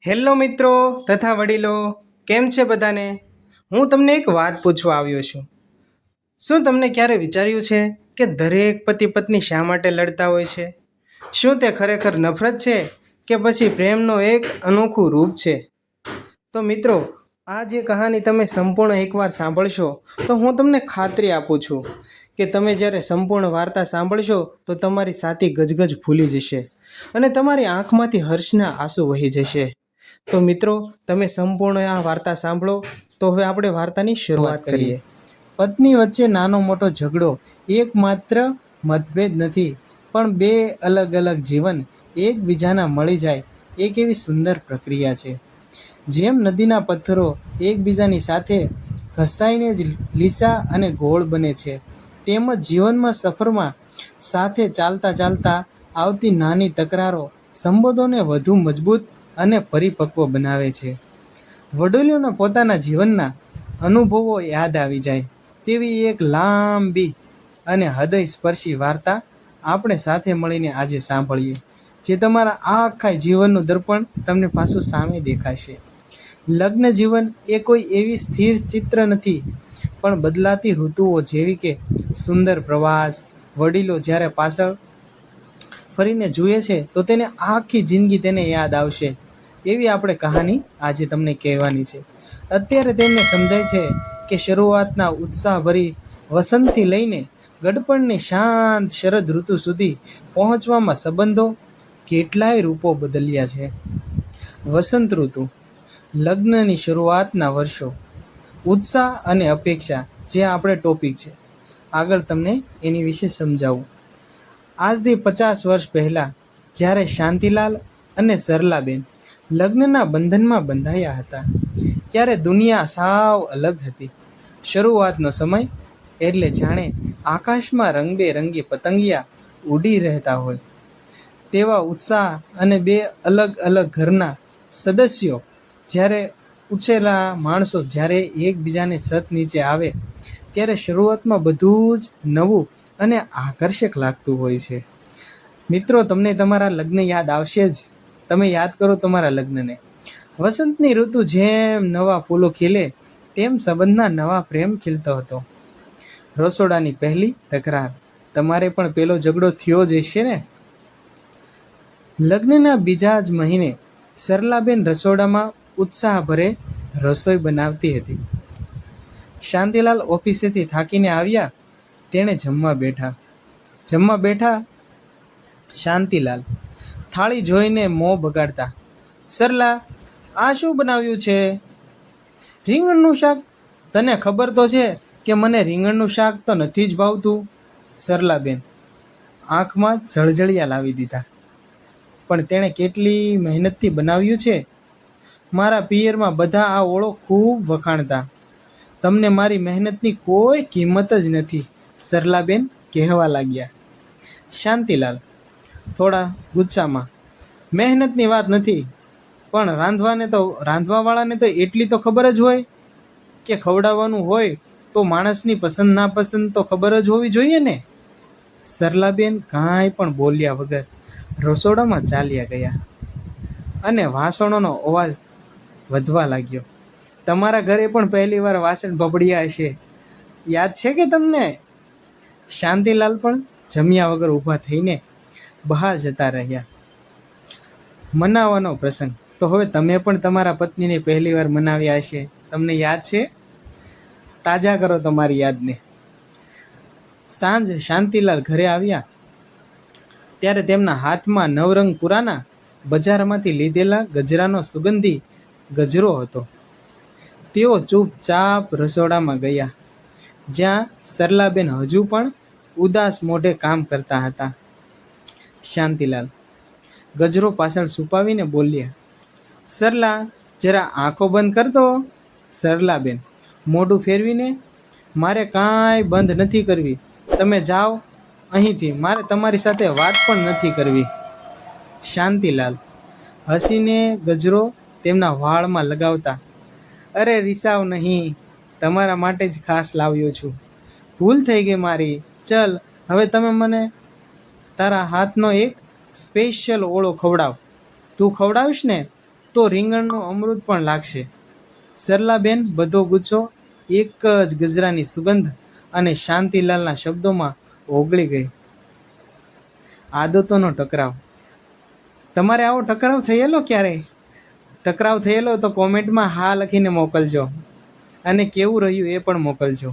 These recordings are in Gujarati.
હેલો મિત્રો તથા વડીલો, કેમ છે બધાને? હું તમને એક વાત પૂછવા આવ્યો છું. શું તમને ક્યારે વિચાર્યું છે કે દરેક પતિ પત્ની શા માટે લડતા હોય છે? શું તે ખરેખર નફરત છે કે પછી પ્રેમનો એક અનોખું રૂપ છે? તો મિત્રો, આ જે કહાની તમે સંપૂર્ણ એકવાર સાંભળશો તો હું તમને ખાતરી આપું છું કે તમે જ્યારે સંપૂર્ણ વાર્તા સાંભળશો તો તમારી છાતી ગજગજ ફૂલી જશે અને તમારી આંખમાંથી હર્ષના આંસુ વહી જશે. તો મિત્રો, તમે સંપૂર્ણ આ વાર્તા સાંભળો. તો હવે આપણે વાર્તાની શરૂઆત કરીએ. પત્ની વચ્ચે નાનો મોટો ઝઘડો એકમાત્ર મતભેદ નથી, પણ બે અલગ અલગ જીવન એકબીજાના મળી જાય એક એવી સુંદર પ્રક્રિયા છે. જેમ નદીના પથ્થરો એકબીજાની સાથે ઘસાઈને જ લીસા અને ગોળ બને છે, તેમજ જીવનમાં સફરમાં સાથે ચાલતા ચાલતા આવતી નાની તકરારો સંબંધોને વધુ મજબૂત અને પરિપક્વ બનાવે છે. વડીલોને પોતાના જીવનના અનુભવો યાદ આવી જાય તેવી એક લાંબી અને હૃદયસ્પર્શી વાર્તા આપણે સાથે મળીને આજે સાંભળીએ, જે તમારા આખા જીવનનું દર્પણ તમને પાછું સામે દેખાશે. લગ્ન જીવન એ કોઈ એવી સ્થિર ચિત્ર નથી, પણ બદલાતી ઋતુઓ જેવી કે સુંદર પ્રવાસ. વડીલો જ્યારે પાછળ ફરીને જુએ છે તો તેને આખી જિંદગી તેને યાદ આવશે એવી આપણે કહાની આજે તમને કહેવાની છે. અત્યારે તેમને સમજાય છે કે શરૂઆતના ઉત્સાહભરી વસંતથી લઈને ગડપણની શાંત શરદ ઋતુ સુધી પહોંચવામાં સંબંધો કેટલાય રૂપો બદલ્યા છે. વસંત ઋતુ, લગ્નની શરૂઆતના વર્ષો, ઉત્સાહ અને અપેક્ષા જે આપણે ટોપિક છે. આગળ તમને એની વિશે સમજાવું. આજથી 50 વર્ષ પહેલાં જ્યારે શાંતિલાલ અને સરલાબેન લગ્નના બંધનમાં બંધાયા હતા, ત્યારે દુનિયા સાવ અલગ હતી. શરૂઆતનો સમય એટલે જાણે આકાશમાં રંગબેરંગી પતંગિયા ઉડી રહેતા હોય તેવા ઉત્સાહ. અને બે અલગ અલગ ઘરના સદસ્યો જ્યારે ઉછેલા માણસો જ્યારે એકબીજાને છત નીચે આવે ત્યારે શરૂઆતમાં બધું જ નવું અને આકર્ષક લાગતું હોય છે. મિત્રો, તમને તમારા લગ્ન યાદ આવશે જ. તમે યાદ કરો તમારા લગ્નને. વસંતની ઋતુ જેમ નવા ફૂલો ખીલે તેમ સંબંધના નવા પ્રેમ ખીલતો હતો. રસોડાની પહેલી તકરાર, તમારે પણ પેલો ઝઘડો થયો જ હશે ને? લગ્નના બીજા જ મહિને સરલાબેન રસોડામાં ઉત્સાહભરે રસોઈ બનાવતી હતી. શાંતિલાલ ઓફિસેથી થાકીને આવ્યા. તેણે જમવા બેઠા. શાંતિલાલ થાળી જોઈને મોં બગાડતા, સરલા, આ શું બનાવ્યું છે? રીંગણનું શાક. તને ખબર તો છે કે મને રીંગણનું શાક તો નથી જ ભાવતું. સરલાબેન આંખમાં જળજળિયા લાવી દીધા. પણ તેણે કેટલી મહેનતથી બનાવ્યું છે. મારા પિયરમાં બધા આ ઓળો ખૂબ વખાણતા. તમને મારી મહેનતની કોઈ કિંમત જ નથી, સરલાબેન કહેવા લાગ્યા. શાંતિલાલ થોડા ગુસ્સામાં, મહેનતની વાત નથી, પણ રાંધવાવાળાને તો એટલી તો ખબર જ હોય કે ખવડાવવાનું હોય તો માણસની પસંદ નાપસંદ તો ખબર જ હોવી જોઈએ ને. સરલાબેન કાંઈ પણ બોલ્યા વગર રસોડામાં ચાલ્યા ગયા અને વાસણોનો અવાજ વધવા લાગ્યો. તમારા ઘરે પણ પહેલી વાર વાસણ ભભળ્યા હશે, યાદ છે કે તમને? શાંતિલાલ પણ જમ્યા વગર ઊભા થઈને બહાર જતા રહ્યા. મનાવવાનો પ્રસંગ. તો હવે તમે પણ તમારા પત્નીને પહેલી વાર મનાવ્યા હશે. તમને યાદ છે? તાજા કરો તમારી યાદને. સાંજ શાંતિલાલ ઘરે આવ્યા ત્યારે તેમના હાથમાં નવરંગ પુરાના બજારમાંથી લીધેલા ગજરાનો સુગંધી ગજરો હતો. તેઓ ચૂપચાપ રસોડામાં ગયા, જ્યાં સરલાબેન હજુ પણ ઉદાસ મોઢે કામ કરતા હતા. શાંતિલાલ ગજરો પાછળ છુપાવીને બોલ્યા, સરલા, જરા આંખો બંધ કરતો. સરલાબેન મોઢું ફેરવીને, મારે કાંઈ બંધ નથી કરવી, તમે જાઓ અહીંથી, મારે તમારી સાથે વાત પણ નથી કરવી. શાંતિલાલ હસીને ગજરો તેમના વાળમાં લગાવતા, અરે રિસાવ નહીં, તમારા માટે જ ખાસ લાવ્યો છું. ભૂલ થઈ ગઈ મારી. ચલ હવે તમે મને તારા હાથનો એક સ્પેશિયલ ઓળો ખવડાવ. તું ખવડાવીશ ને તો રીંગણનું અમૃત પણ લાગશે. સરલાબેન બધો ગુચ્છો એક જ ગજરાની સુગંધ અને શાંતિલાલના શબ્દોમાં ઓગળી ગઈ. આદતોનો ટકરાવ. તમારે આવો ટકરાવ થયેલો ક્યારેય? ટકરાવ થયેલો તો કોમેન્ટમાં હા લખીને મોકલજો અને કેવું રહ્યું એ પણ મોકલજો.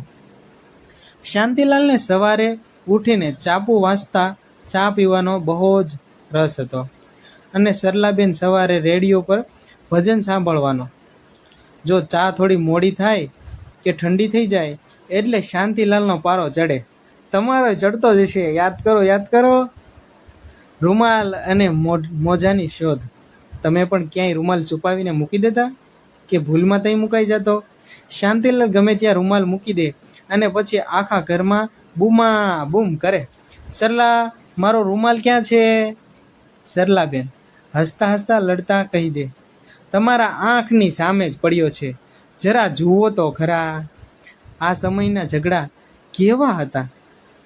શાંતિલાલને સવારે ઉઠીને ચાપુ વાંચતા ચા પીવાનો બહુ જ રસ હતો અને સરલાબેન સવારે રેડિયો પર ભજન સાંભળવાનો. જો ચા થોડી મોડી થાય કે ઠંડી થઈ જાય એટલે શાંતિલાલનો પારો ચડે. તમારો ચડતો જ છે. યાદ કરો. રૂમાલ અને મોજાની શોધ. તમે પણ ક્યાંય રૂમાલ છુપાવીને મૂકી દેતા કે ભૂલમાં તઈ મુકાઈ જતો? શાંતિલાલ ગમે ત્યાં રૂમાલ મૂકી દે અને પછી આખા ઘરમાં બૂમા બૂમ કરે, સરલા મારો રૂમાલ ક્યાં છે? સરલાબેન હસતા હસતા લડતા કહી દે, તમારા આંખની સામે જ પડ્યો છે, જરા જુઓ તો ખરા. આ સમયના ઝઘડા કેવા હતા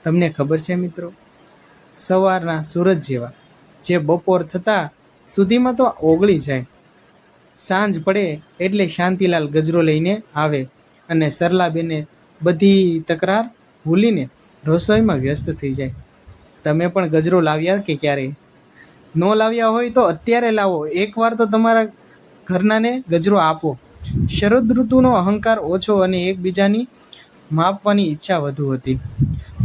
તમને ખબર છે મિત્રો? સવારના સૂરજ જેવા, જે બપોર થતાં સુધીમાં તો ઓગળી જાય. સાંજ પડે એટલે શાંતિલાલ ગજરો લઈને આવે અને સરલાબેને બધી તકરાર ભૂલીને રસોઈમાં વ્યસ્ત થઈ જાય. તમે પણ ગજરો લાવ્યા કે ક્યારેય? ન લાવ્યા હોય તો અત્યારે લાવો. એકવાર તો તમારા ઘરનાને ગજરો આપો. શરદ ઋતુનો અહંકાર ઓછો અને એકબીજાની માપવાની ઈચ્છા વધુ હતી.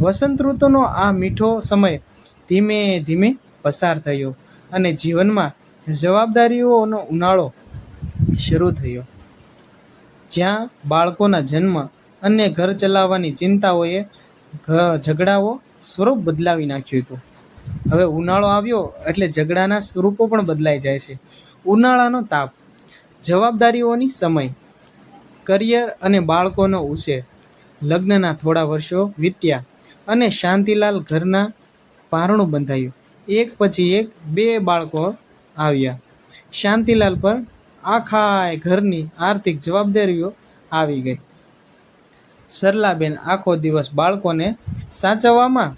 વસંત ઋતુનો આ મીઠો સમય ધીમે ધીમે પસાર થયો અને જીવનમાં જવાબદારીઓનો ઉનાળો શરૂ થયો, જ્યાં બાળકોના જન્મ અને ઘર ચલાવવાની ચિંતાઓએ ઝઘડાઓ સ્વરૂપ બદલાવી નાખ્યું હતું. હવે ઉનાળો આવ્યો એટલે ઝઘડાના સ્વરૂપો પણ બદલાઈ જાય છે. ઉનાળાનો તાપ, જવાબદારીઓની સમય, કરિયર અને બાળકોનો ઉછેર. લગ્નના થોડા વર્ષો વીત્યા અને શાંતિલાલ ઘરના પારણું બંધાયું. એક પછી એક 2 બાળકો આવ્યા. શાંતિલાલ પર આખા ઘરની આર્થિક જવાબદારીઓ આવી ગઈ. સરલાબેન આખો દિવસ બાળકોને સાચવવામાં,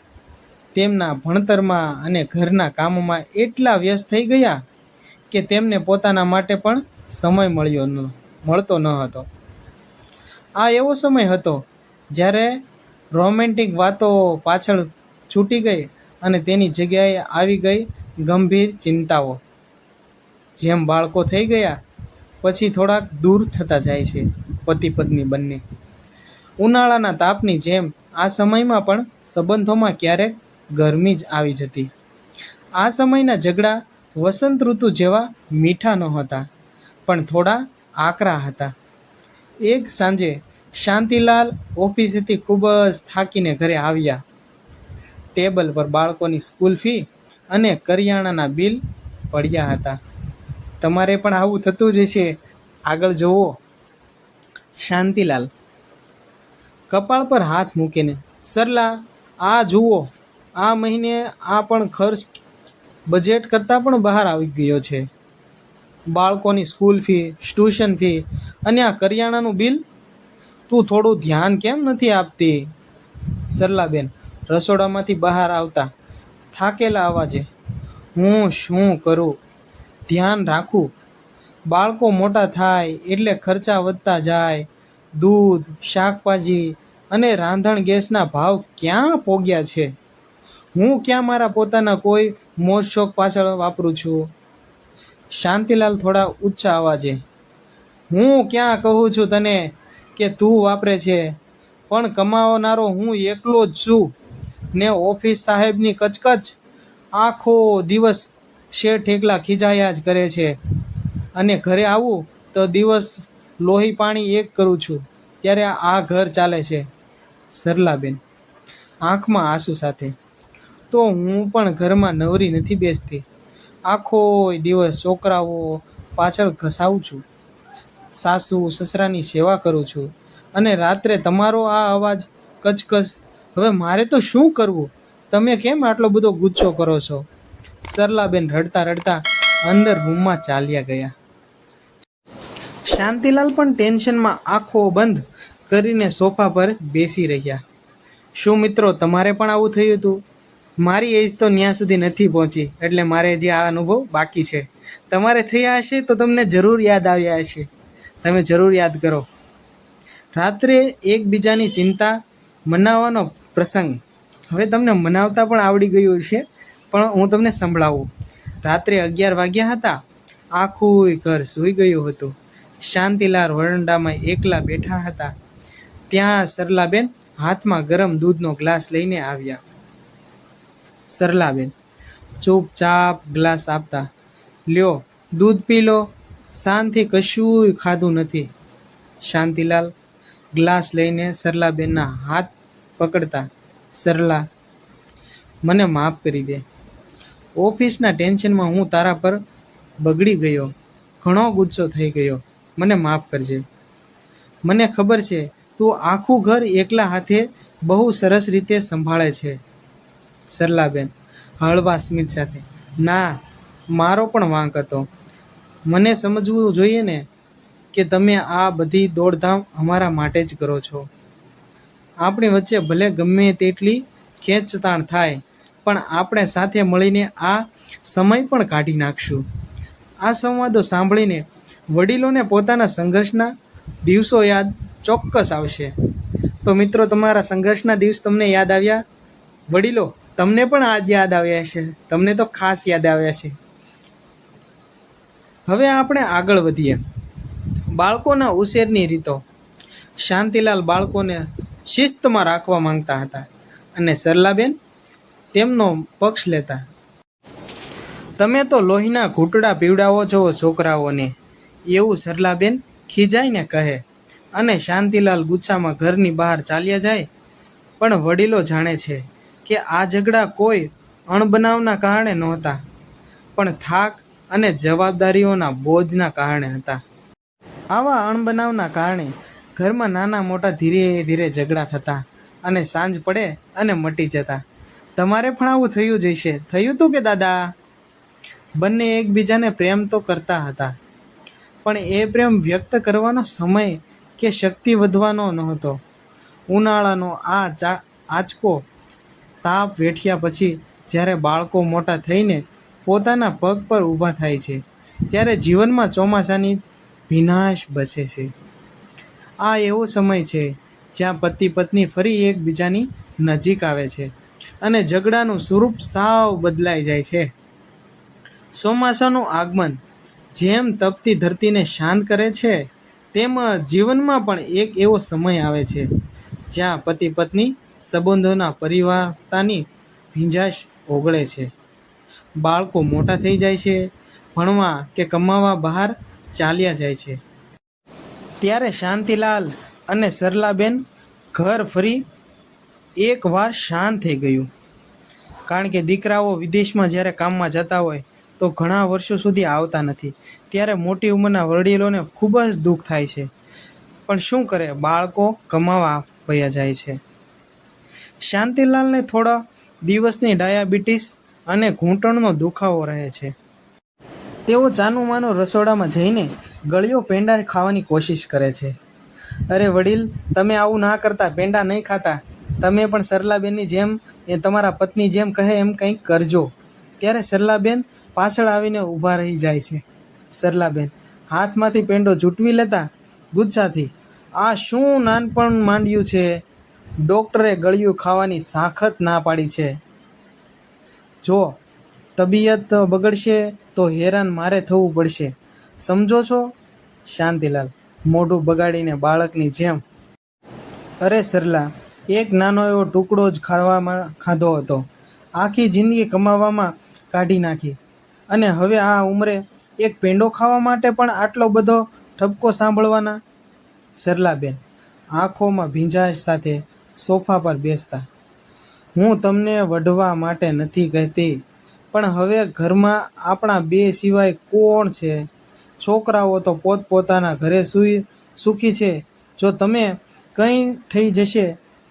તેમના ભણતરમાં અને ઘરના કામોમાં એટલા વ્યસ્ત થઈ ગયા કે તેમને પોતાના માટે પણ સમય મળતો ન હતો. આ એવો સમય હતો જ્યારે રોમેન્ટિક વાતો પાછળ છૂટી ગઈ અને તેની જગ્યાએ આવી ગઈ ગંભીર ચિંતાઓ. જેમ બાળકો થઈ ગયા પછી થોડાક દૂર થતા જાય છે પતિ પત્ની બંને. ઉનાળાના તાપની જેમ આ સમયમાં પણ સંબંધોમાં ક્યારેક ગરમી જ આવી જતી. આ સમયના ઝઘડા વસંત ઋતુ જેવા મીઠા નહોતા, પણ થોડા આકરા હતા. એક સાંજે શાંતિલાલ ઓફિસેથી ખૂબ જ થાકીને ઘરે આવ્યા. ટેબલ પર બાળકોની સ્કૂલ ફી અને કરિયાણાના બિલ પડ્યા હતા. તમારે પણ આવું થતું જ છે. આગળ જુઓ. શાંતિલાલ કપાળ પર હાથ મૂકીને, સરલા આ જુઓ, આ મહિને આ પણ ખર્ચ બજેટ કરતાં પણ બહાર આવી ગયો છે. બાળકોની સ્કૂલ ફી, ટ્યુશન ફી અને આ કરિયાણાનું બિલ. તું થોડું ધ્યાન કેમ નથી આપતી? સરલાબેન રસોડામાંથી બહાર આવતા થાકેલા અવાજે, હું શું કરું? ધ્યાન રાખું. બાળકો મોટા થાય એટલે ખર્ચા વધતા જાય. દૂધ, શાકભાજી અને રાંધણ ગેસના ભાવ ક્યાં પોગ્યા છે? હું ક્યાં મારા પોતાના કોઈ મોજ શોખ પાછળ વાપરું છું? શાંતિલાલ થોડા ઊંચા અવાજે, હું ક્યાં કહું છું તને કે તું વાપરે છે? પણ કમાવનારો હું એકલો જ છું ને ઓફિસ સાહેબની કચકચ. આખો દિવસ શેઠ એકલા ખીજાયા જ કરે છે અને ઘરે આવું તો દિવસ લોહી પાણી એક કરું છું ત્યારે આ ઘર ચાલે છે. સરલાબેન આંખમાં આંસુ સાથે, તો હું પણ ઘરમાં નવરી નથી બેસતી. આખો દિવસ છોકરાઓ પાછળ ઘસાવું છું, સાસુ સસરાની સેવા કરું છું અને રાત્રે તમારો આ અવાજ, કચકચ. હવે મારે તો શું કરવું? તમે કેમ આટલો બધો ગુસ્સો કરો છો? સરલાબેન રડતા રડતા અંદર રૂમમાં ચાલ્યા ગયા. શાંતિલાલ પણ ટેન્શનમાં આંખો બંધ કરીને સોફા પર બેસી રહ્યા. શું મિત્રો તમારે પણ આવું થયું હતું? મારી એજ તો ત્યાં સુધી નથી પહોંચી એટલે મારે હજી આ અનુભવ બાકી છે. તમારે થયા હશે તો તમને જરૂર યાદ આવ્યા હશે. તમે જરૂર યાદ કરો. રાત્રે એકબીજાની ચિંતા મનાવવાનો પ્રસંગ. હવે તમને મનાવતા પણ આવડી ગયું છે, પણ હું તમને સંભળાવું. રાત્રે 11 વાગ્યા હતા. આખું ઘર સૂઈ ગયું હતું. શાંતિલાલ વરંડામાં એકલા બેઠા હતા. ત્યાં સરલાબેન હાથમાં ગરમ દૂધનો ગ્લાસ લઈને આવ્યા. સરલાબેન ચૂપચાપ ગ્લાસ આપતા, લ્યો દૂધ પી લો, શાંતિ કશું ખાધું નથી. શાંતિલાલ ગ્લાસ લઈને સરલાબેનના હાથ પકડતા, સરલા, મને માફ કરી દે. ઓફિસના ટેન્શનમાં હું તારા પર બગડી ગયો, ઘણો ગુસ્સો થઈ ગયો, મને માફ કરજે. મને ખબર છે તું આખું ઘર એકલા હાથે બહુ સરસ રીતે સંભાળે છે. સરલાબેન હળવા સ્મિત સાથે, ના, મારો પણ વાંક હતો. મને સમજવું જોઈએ ને કે તમે આ બધી દોડધામ અમારા માટે જ કરો છો. આપણી વચ્ચે ભલે ગમે તેટલી ખેંચતાણ થાય, પણ આપણે સાથે મળીને આ સમય પણ કાઢી નાખશું. આ સંવાદો સાંભળીને વડીલોને પોતાના સંઘર્ષના દિવસો યાદ ચોક્કસ આવશે. તો મિત્રો, તમારા સંઘર્ષના દિવસ તમને યાદ આવ્યા? વડીલો, તમને પણ આજ યાદ આવ્યા છે. તમને તો ખાસ યાદ આવ્યા છે. હવે આપણે આગળ વધીએ. બાળકોના ઉછેરની રીતો. શાંતિલાલ બાળકોને શિસ્તમાં રાખવા માંગતા હતા અને સરલાબેન તેમનો પક્ષ લેતા. તમે તો લોહીના ઘૂંટડા પીવડાવો છો છોકરાઓને, એવું સરલાબેન ખીજાઈને કહે અને શાંતિલાલ ગુસ્સામાં ઘરની બહાર ચાલ્યા જાય. પણ વડીલો જાણે છે કે આ ઝઘડા કોઈ અણબનાવના કારણે નહોતા, પણ થાક અને જવાબદારીઓના બોજના કારણે હતા. આવા અણબનાવના કારણે ઘરમાં નાના મોટા ધીરે ધીરે ઝઘડા થતા અને સાંજ પડે અને મટી જતા. તમારે પણ આવું થયું જ હશે. થયું હતું કે દાદા? બંને એકબીજાને પ્રેમ તો કરતા હતા, પણ એ પ્રેમ વ્યક્ત કરવાનો સમય કે શક્તિ વધવાનો નહોતો. ઉનાળાનો આંચકો તાપ વેઠ્યા પછી જ્યારે બાળકો મોટા થઈને પોતાના પગ પર ઊભા થાય છે, ત્યારે જીવનમાં ચોમાસાની ભીનાશ બચે છે. આ એવો સમય છે જ્યાં પતિ પત્ની ફરી એકબીજાની નજીક આવે છે અને ઝઘડાનું સ્વરૂપ સાવ બદલાઈ જાય છે. ચોમાસાનું આગમન જેમ તપતી ધરતીને શાંત કરે છે, તેમ જીવનમાં પણ એક એવો સમય આવે છે જ્યાં પતિ પત્ની સંબંધોના પરિવારતાની ભીંજાશ ઓગળે છે. બાળકો મોટા થઈ જાય છે, ભણવા કે કમાવા બહાર ચાલ્યા જાય છે. ત્યારે શાંતિલાલ અને સરલાબેન ઘર ફરી એકવાર શાંત થઈ ગયું. કારણ કે દીકરાઓ વિદેશમાં જ્યારે કામમાં જતા હોય તો ઘણા વર્ષો સુધી આવતા નથી. ત્યારે મોટી ઉંમરના વડીલોને ખૂબ જ દુઃખ થાય છે. પણ શું કરે, બાળકો કમાવા વયા જાય છે. શાંતિલાલને થોડા દિવસની ડાયાબિટીસ અને ઘૂંટણનો દુખાવો રહે છે. તેઓ ચાનું માનું રસોડામાં જઈને ગળ્યો પેંડા ખાવાની કોશિશ કરે છે. અરે વડીલ, તમે આવું ના કરતા, પેંડા નહીં ખાતા. તમે પણ સરલાબેનની જેમ, એ તમારા પત્ની જેમ કહે એમ કંઈક કરજો. ત્યારે સરલાબેન પાછળ આવીને ઊભા રહી જાય છે. સરલાબેન હાથમાંથી પેંડો ઝૂંટવી લેતા ગુસ્સાથી, આ શું નાનપણ માંડ્યું છે? ડૉક્ટરે ગળ્યું ખાવાની સખત ના પાડી છે. જો તબિયત બગડશે તો હેરાન મારે થવું પડશે, સમજો છો? શાંતિલાલ મોઢું બગાડીને બાળકની જેમ, અરે સરલા, એક નાનો એવો ટુકડો જ ખાધો હતો, આખી જિંદગી કમાવામાં કાઢી નાખી, અને હવે આ ઉંમરે એક પેંડો ખાવા માટે પણ આટલો બધો ઠપકો સાંભળવાના? સરલાબેન આંખોમાં ભીંજાશ સાથે સોફા પર બેસતા, હું તમને વઢવા માટે નથી કહેતી, પણ હવે ઘરમાં આપણા બે સિવાય કોણ છે? છોકરાઓ તો પોતપોતાના ઘરે સુખી છે. જો તમે કંઈ થઈ જશે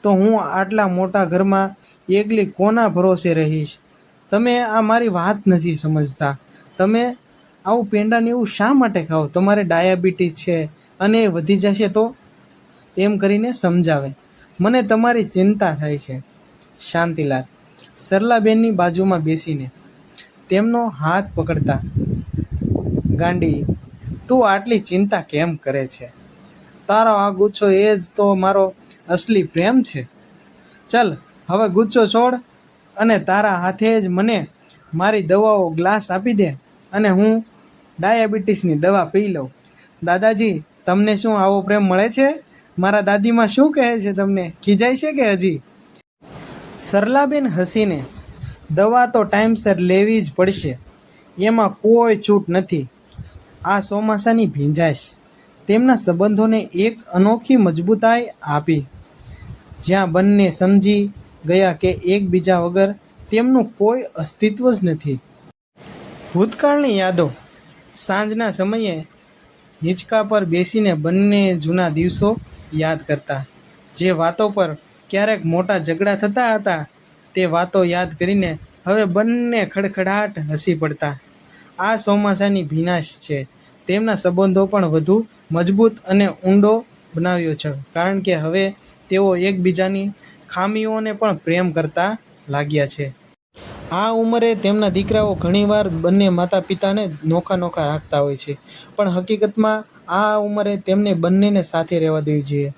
તો હું આટલા મોટા ઘરમાં એકલી કોના ભરોસે રહીશ? તમે આ મારી વાત નથી સમજતા. તમે આવું પેંડાને એવું શા માટે ખાઓ? તમારે ડાયાબિટીસ છે અને એ વધી જશે તો? એમ કરીને સમજાવે. મને તમારી ચિંતા થાય છે. શાંતિલાલ સરલાબેનની બાજુમાં બેસીને તેમનો હાથ પકડતા, ગાંડી, તું આટલી ચિંતા કેમ કરે છે? તારો આ ગુચ્છો એ જ તો મારો અસલી પ્રેમ છે. ચલ હવે ગુચ્છો છોડ અને તારા હાથે જ મને મારી દવાઓ ગ્લાસ આપી દે અને હું ડાયાબિટીસની દવા પી લઉં. દાદાજી, તમને શું આવો પ્રેમ મળે છે? મારા દાદીમાં શું કહે છે? તમને ખીજાય છે કે હજી? સરલાબેન હસીને, દવા તો ટાઈમસર લેવી જ પડશે, એમાં કોઈ છૂટ નથી. આ ચોમાસાની ભીંજાશ તેમના સંબંધોને એક અનોખી મજબૂતાઈ આપી, જ્યાં બંને સમજી ગયા કે એકબીજા વગર તેમનું કોઈ અસ્તિત્વ જ નથી. ભૂતકાળની યાદો. સાંજના સમયે હિંચકા પર બેસીને બંને જૂના દિવસો યાદ કરતા. જે વાતો પર ક્યારેક મોટા ઝઘડા થતા હતા, તે વાતો યાદ કરીને હવે બંને ખડખડાટ હસી પડતા. આ ચોમાસાની ભીનાશ છે તેમના સંબંધો પણ વધુ મજબૂત અને ઊંડો બનાવ્યો છે, કારણ કે હવે તેઓ એકબીજાની ખામીઓને પણ પ્રેમ કરતા લાગ્યા છે. આ ઉંમરે તેમના દીકરાઓ ઘણીવાર બંને માતા પિતાને નોખા નોખા રાખતા હોય છે, પણ હકીકતમાં આ ઉંમરે તેમને બંનેને સાથે રહેવા દેવી જોઈએ.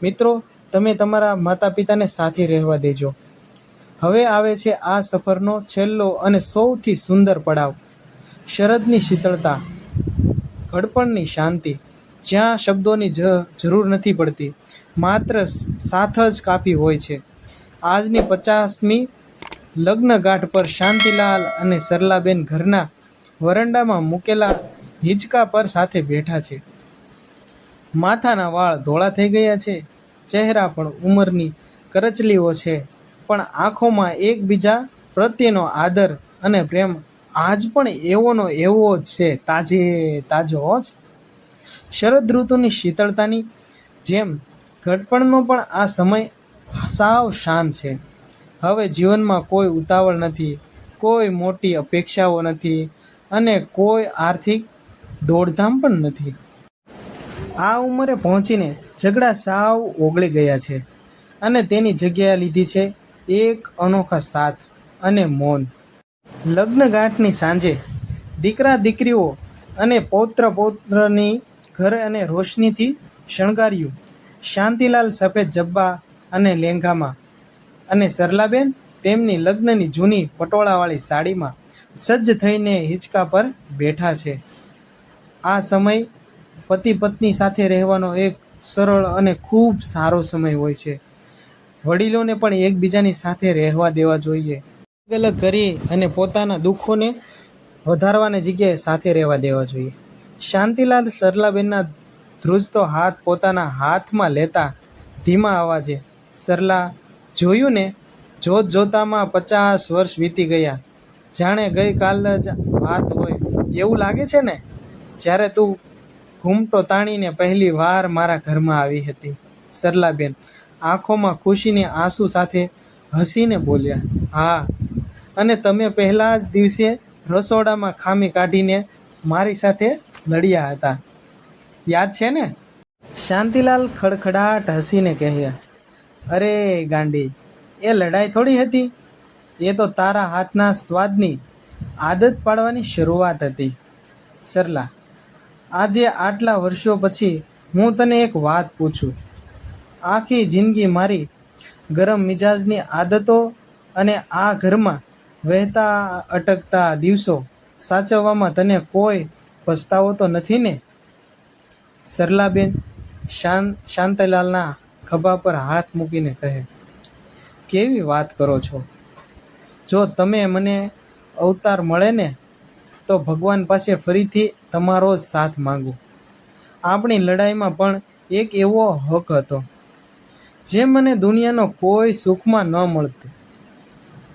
મિત્રો, તમે તમારા માતા પિતાને સાથે રહેવા દેજો. હવે આવે છે આ સફરનો છેલ્લો અને સૌથી સુંદર પડાવ. શરદની શીતળતા, ઘડપણની શાંતિ, જ્યાં શબ્દોની જરૂર નથી પડતી, માત્ર સાથ જ કાફી હોય છે. આજની 50મી લગ્નગાંઠ પર શાંતિલાલ અને સરલાબેન ઘરના વરંડામાં મૂકેલા હિંચકા પર સાથે બેઠા છે. માથાના વાળ ધોળા થઈ ગયા છે, ચહેરા પણ ઉંમરની કરચલીઓ છે, પણ આંખોમાં એકબીજા પ્રત્યેનો આદર અને પ્રેમ આજ પણ એવોનો એવો જ છે, તાજો જ. શરદ ઋતુની શીતળતાની જેમ ઘડપણનો પણ આ સમય સાવ શાંત છે. હવે જીવનમાં કોઈ ઉતાવળ નથી, કોઈ મોટી અપેક્ષાઓ નથી અને કોઈ આર્થિક દોડધામ પણ નથી. આ ઉંમરે પહોંચીને ઝઘડા સાવ ઓગળી ગયા છે અને તેની જગ્યા લીધી છે એક અનોખા સાથ અને મૌન. લગ્નગાંઠની સાંજે દીકરા દીકરીઓ અને પૌત્ર પૌત્રની ઘર અને રોશનીથી શણગાર્યું. શાંતિલાલ સફેદ જબ્બા અને લેંઘામાં અને સરલાબેન તેમની લગ્નની જૂની પટોળાવાળી સાડીમાં સજ્જ થઈને હિંચકા પર બેઠા છે. આ સમય પતિ પત્ની સાથે રહેવાનો એક સરળ અને ખૂબ સારો સમય હોય છે. વડીલોને પણ એકબીજાની સાથે રહેવા દેવા જોઈએ. અલગ અલગ કરી અને પોતાના દુઃખોને વધારવાની જગ્યાએ સાથે રહેવા દેવા જોઈએ. શાંતિલાલ સરલાબેનના ધ્રુજતો હાથ પોતાના હાથમાં લેતા ધીમા અવાજે, સરલા, જોયું ને, જોત જોતામાં 50 વર્ષ વીતી ગયા, જાણે ગઈકાલ જ વાત હોય એવું લાગે છે ને, જ્યારે તું ઘૂમટો તાણીને પહેલી વાર મારા ઘરમાં આવી હતી. સરલાબેન આંખોમાં ખુશીની આંસુ સાથે હસીને બોલ્યા, હા, અને તમે પહેલા જ દિવસે રસોડામાં ખામી કાઢીને મારી સાથે લડ્યા હતા, યાદ છે ને? શાંતિલાલ ખડખડાટ હસીને કહ્યા, અરે ગાંડી, એ લડાઈ થોડી હતી, એ તો તારા હાથના સ્વાદની આદત પાડવાની શરૂઆત હતી. સરલા, આજે આટલા વર્ષો પછી હું તને એક વાત પૂછું. આખી જિંદગી મારી ગરમ મિજાજની આદતો અને આ ઘરમાં વહેતા અટકતા દિવસો સાચવવામાં તને કોઈ પસ્તાવો તો નથી ને? સરલાબેન શાંતિલાલના ખભા પર હાથ મૂકીને કહે, કેવી વાત કરો છો? જો તમે મને અવતાર મળે ને તો ભગવાન પાસે ફરીથી તમારો જ સાથ માંગુ. આપણી લડાઈમાં પણ એક એવો હક હતો જે મને દુનિયાનો કોઈ સુખમાં ન મળતું.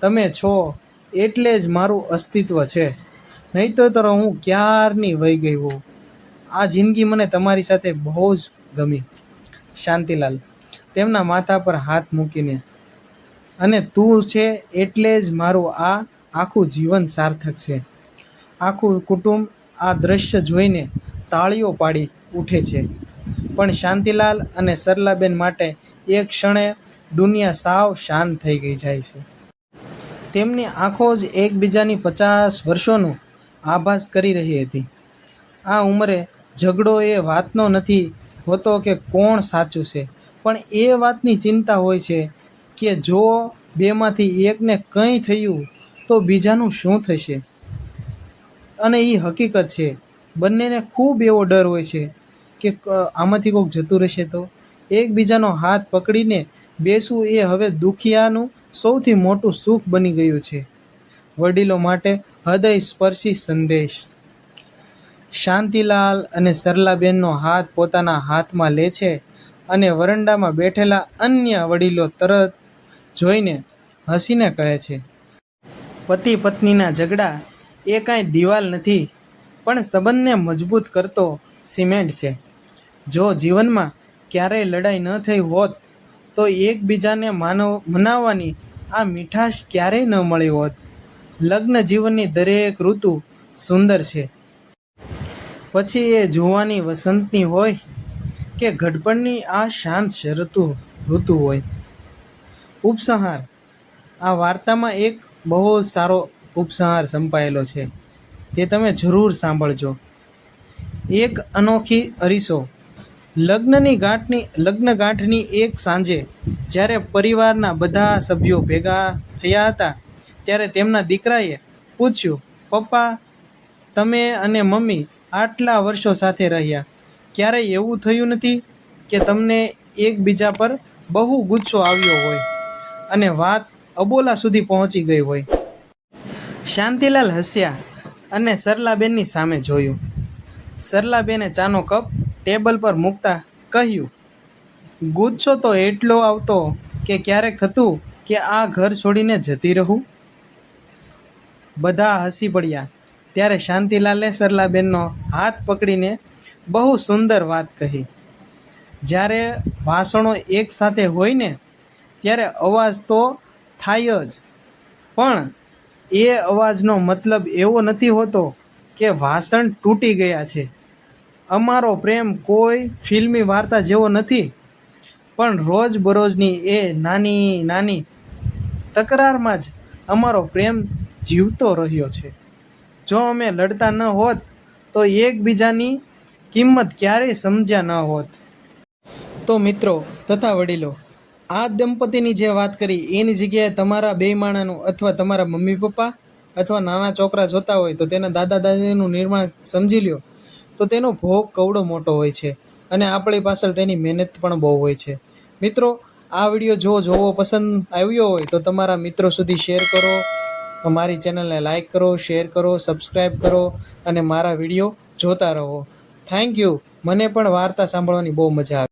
તમે છો એટલે જ મારું અસ્તિત્વ છે, નહીં તો હું ક્યારની વહી ગઈ હોઉં. આ જિંદગી મને તમારી સાથે બહુ જ ગમી. શાંતિલાલ તેમના માથા પર હાથ મૂકીને, અને તું છે એટલે જ મારું આ આખું જીવન સાર્થક છે. આખું કુટુંબ આ દ્રશ્ય જોઈને તાળીઓ પાડી ઉઠે છે. પણ શાંતિલાલ અને સરલાબેન માટે એક ક્ષણે દુનિયા સાવ શાંત થઈ ગઈ જાય છે. તેમની આંખો જ એકબીજાની 50 વર્ષોનો આભાસ કરી રહી હતી. આ ઉંમરે ઝઘડો એ વાતનો નથી હોતો કે કોણ સાચું છે, પણ એ વાતની ચિંતા હોય છે કે જો બેમાંથી એકને કંઈ થયું તો બીજાનું શું થશે. અને એ હકીકત છે. બંનેને ખૂબ એવો ડર હોય છે કે આમાંથી કોઈક જતું રહેશે તો. એકબીજાનો હાથ પકડીને બેસવું એ હવે દુખિયાનું સૌથી મોટું સુખ બની ગયું છે. વડીલો માટે હૃદય સ્પર્શી સંદેશ. શાંતિલાલ અને સરલાબેનનો હાથ પોતાના હાથમાં લે છે અને વરંડામાં બેઠેલા અન્ય વડીલો તરત જોઈને હસીને કહે છે, પતિ પત્નીના ઝઘડા એ કાંઈ દિવાલ નથી, પણ સંબંધને મજબૂત કરતો સિમેન્ટ છે. જો જીવનમાં ક્યારેય લડાઈ ન થઈ હોત તો એકબીજાને મનાવવાની આ મીઠાશ ક્યારેય ન મળી હોત. લગ્ન જીવનની દરેક ઋતુ સુંદર છે, પછી એ જુવાની વસંતની હોય કે ઘડપણની આ શાંત ઋતુ હોય. ઉપસંહાર. આ વાર્તામાં એક બહુ સારો ઉપસંહાર સંપાયેલો છે, તે તમે જરૂર સાંભળજો. એક અનોખી અરીસો. લગ્નગાંઠની એક સાંજે જ્યારે પરિવારના બધા સભ્યો ભેગા થયા હતા ત્યારે તેમના દીકરાએ પૂછ્યું, પપ્પા, તમે અને મમ્મી આટલા વર્ષો સાથે રહ્યા, ક્યારેય એવું થયું નથી કે તમને એકબીજા પર બહુ ગુસ્સો આવ્યો હોય અને વાત અબોલા સુધી પહોંચી ગઈ હોય? શાંતિલાલ હસ્યા અને સરલાબેનની સામે જોયું. સરલાબેને ચાનો કપ ટેબલ પર મૂકતા કહ્યું, ગુસ્સો તો એટલો આવતો કે ક્યારેક થતું કે આ ઘર છોડીને જતી રહું. બધા હસી પડ્યા. ત્યારે શાંતિલાલે સરલાબેનનો હાથ પકડીને બહુ સુંદર વાત કહી. જ્યારે વાસણો એક સાથે હોય ને ત્યારે અવાજ તો થાય જ, પણ એ અવાજનો મતલબ એવો નથી હોતો કે વાસણ તૂટી ગયા છે. અમારો પ્રેમ કોઈ ફિલ્મી વાર્તા જેવો નથી, પણ રોજબરોજની એ નાની નાની તકરારમાં જ અમારો પ્રેમ જીવતો રહ્યો છે. જો અમે લડતા ન હોત તો એકબીજાની કિંમત ક્યારેય સમજ્યા ન હોત. તો મિત્રો તથા વડીલો, આ દંપતીની જે વાત કરી એની જગ્યાએ તમારા બે માણાનું અથવા તમારા મમ્મી પપ્પા અથવા નાના છોકરા જોતા હોય તો તેના દાદા દાદીનું નિર્માણ સમજી લ્યો, તો તેનો ભોગ કવડો મોટો હોય છે અને આપણી પાછળ તેની મહેનત પણ બહુ હોય છે. મિત્રો, આ વિડીયો જો જોવો પસંદ આવ્યો હોય તો તમારા મિત્રો સુધી શેર કરો, મારી ચેનલને લાઈક કરો, શેર કરો, સબસ્ક્રાઈબ કરો અને મારા વિડીયો જોતા રહો. Thank you. મને પણ વાર્તા સાંભળવાની બહુ મજા આવે.